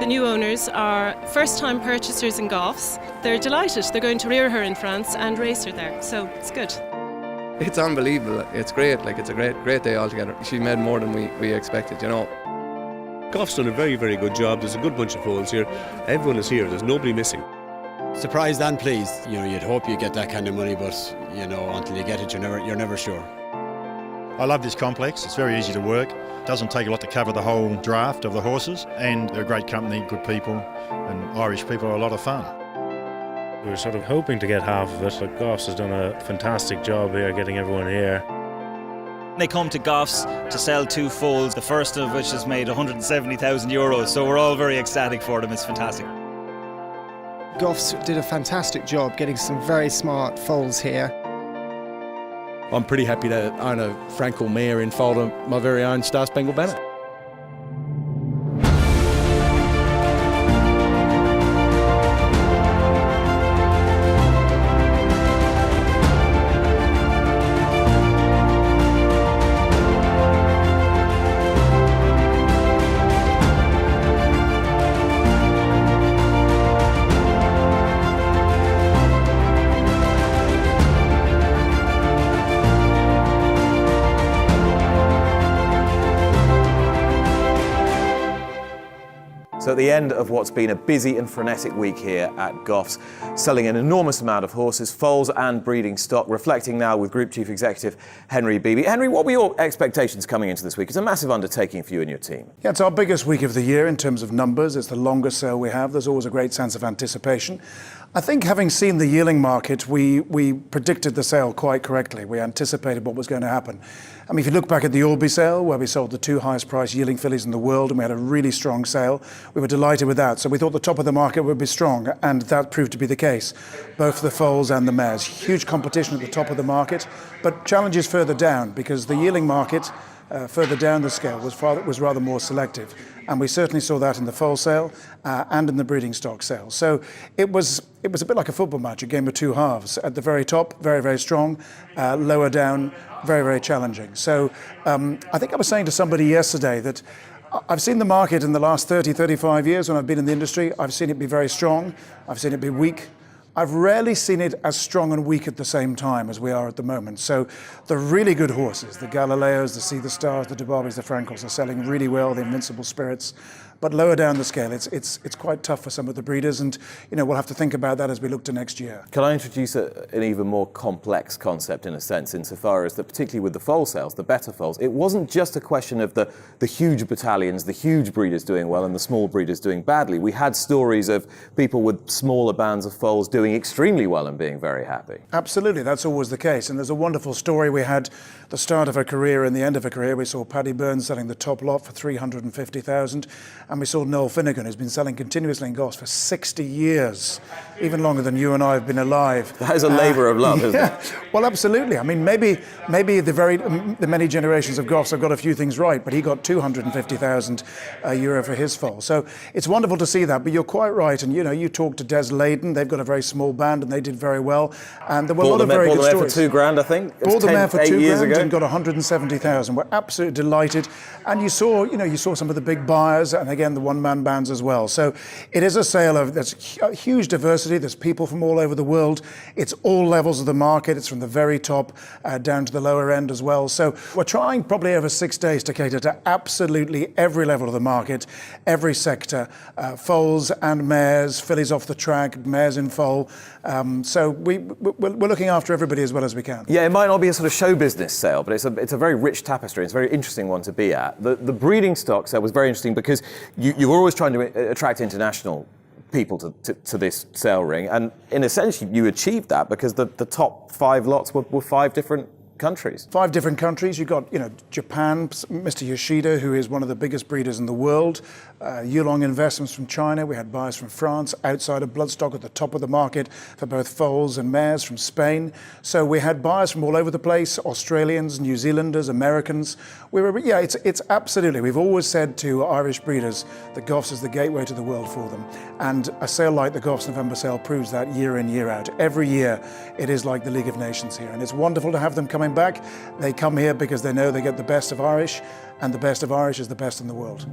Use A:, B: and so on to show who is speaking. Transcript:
A: The new owners are first-time purchasers in Goffs. They're delighted. They're going to rear her in France and race her there, so it's good.
B: It's unbelievable. It's great. It's a great day altogether. She made more than we expected, you know.
C: Goffs done a very, very good job. There's a good bunch of foals here. Everyone is here. There's nobody missing.
D: Surprised and pleased. You know, you'd hope you get that kind of money, but you know, until you get it, you're never sure.
E: I love this complex. It's very easy to work. It doesn't take a lot to cover the whole draft of the horses, and they're a great company, good people, and Irish people are a lot of fun.
F: We were sort of hoping to get half of it, but Goffs has done a fantastic job here getting everyone here.
G: They come to Goffs to sell 2 foals, the first of which has made €170,000, so we're all very ecstatic for them. It's fantastic.
H: Goffs did a fantastic job getting some very smart foals here.
I: I'm pretty happy to own a Frankel mare in foal to my very own Star Spangled Banner.
J: So at the end of what's been a busy and frenetic week here at Goffs, selling an enormous amount of horses, foals and breeding stock, reflecting now with Group Chief Executive Henry Beebe. Henry, what were your expectations coming into this week? It's a massive undertaking for you and your team.
K: Yeah, it's our biggest week of the year in terms of numbers. It's the longest sale we have. There's always a great sense of anticipation. I think having seen the yearling market, we predicted the sale quite correctly. We anticipated what was going to happen. I mean, if you look back at the Alby sale, where we sold the 2 highest priced yearling fillies in the world, and we had a really strong sale, we were delighted with that. So we thought the top of the market would be strong, and that proved to be the case, both for the foals and the mares. Huge competition at the top of the market, but challenges further down, because the yearling market further down the scale was rather more selective. And we certainly saw that in the foal sale and in the breeding stock sale. So it was a bit like a football match, a game of 2 halves. At the very top, very, very strong. Lower down, very, very challenging. So I think I was saying to somebody yesterday that I've seen the market in the last 30, 35 years when I've been in the industry. I've seen it be very strong. I've seen it be weak. I've rarely seen it as strong and weak at the same time as we are at the moment. So the really good horses, the Galileos, the See the Stars, the Dubarbis, the Frankels are selling really well, the Invincible Spirits. But lower down the scale, it's quite tough for some of the breeders, and you know, we'll have to think about that as we look to next year.
J: Can I introduce an even more complex concept in a sense, insofar as that, particularly with the foal sales, the better foals, it wasn't just a question of the huge battalions, the huge breeders doing well and the small breeders doing badly. We had stories of people with smaller bands of foals doing extremely well and being very happy.
K: Absolutely, that's always the case. And there's a wonderful story. We had the start of her career and the end of her career. We saw Paddy Burns selling the top lot for $350,000. And we saw Noel Finnegan, who's been selling continuously in Goffs for 60 years, even longer than you and I have been alive.
J: That is a labour of love, isn't it?
K: Well, absolutely. I mean, maybe the many generations of Goffs have got a few things right, but he got €250,000 for his foal. So it's wonderful to see that. But you're quite right. And you know, you talk to Des Layden. They've got a very small band, and they did very well. And there were a lot of very good stories.
J: Bought them for $2,000, I think.
K: Bought them there for $2,000 and got $170,000. We're absolutely delighted. And you saw some of the big buyers, and again the one-man bands as well. So it is a sale of there's a huge diversity. There's people from all over the world. It's all levels of the market. It's from the very top down to the lower end as well. So we're trying probably over 6 days to cater to absolutely every level of the market, every sector, foals and mares, fillies off the track, mares in foal. So we're looking after everybody as well as we can.
J: Yeah, it might not be a sort of show business sale, but it's a very rich tapestry. It's a very interesting one to be at. The breeding stock sale was very interesting because you were always trying to attract international people to this sale ring, and in a sense you achieved that because the top 5 lots were 5 different countries.
K: 5 different countries. You've got, Japan, Mr. Yoshida, who is one of the biggest breeders in the world. Yulong Investments from China. We had buyers from France, outside of Bloodstock at the top of the market for both foals and mares from Spain. So we had buyers from all over the place, Australians, New Zealanders, Americans. It's absolutely, we've always said to Irish breeders that Goffs is the gateway to the world for them. And a sale like the Goffs November sale proves that year in, year out. Every year it is like the League of Nations here. And it's wonderful to have them coming back. They come here because they know they get the best of Irish, and the best of Irish is the best in the world.